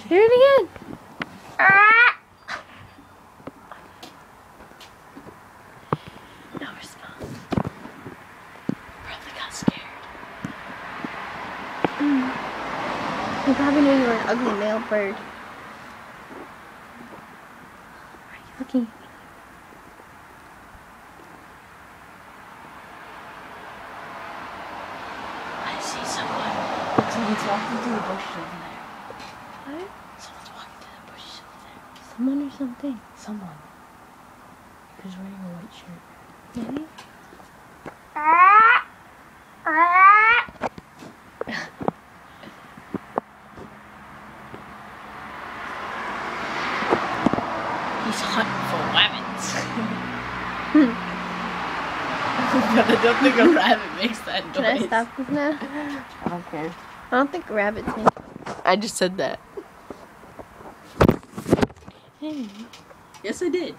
Do it again. No response. Probably got scared. He probably knew you were an ugly male bird. Where are you looking? I see someone. Someone's walking through the bushes over there. What? Someone's walking through the bushes over there. Someone or something? Someone. Who's wearing a white shirt. Maybe? He's hunting for rabbits. But I don't think a rabbit makes that noise. Can I stop this now? I don't care. I don't think rabbits make. I just said that. Hey. Yes, I did.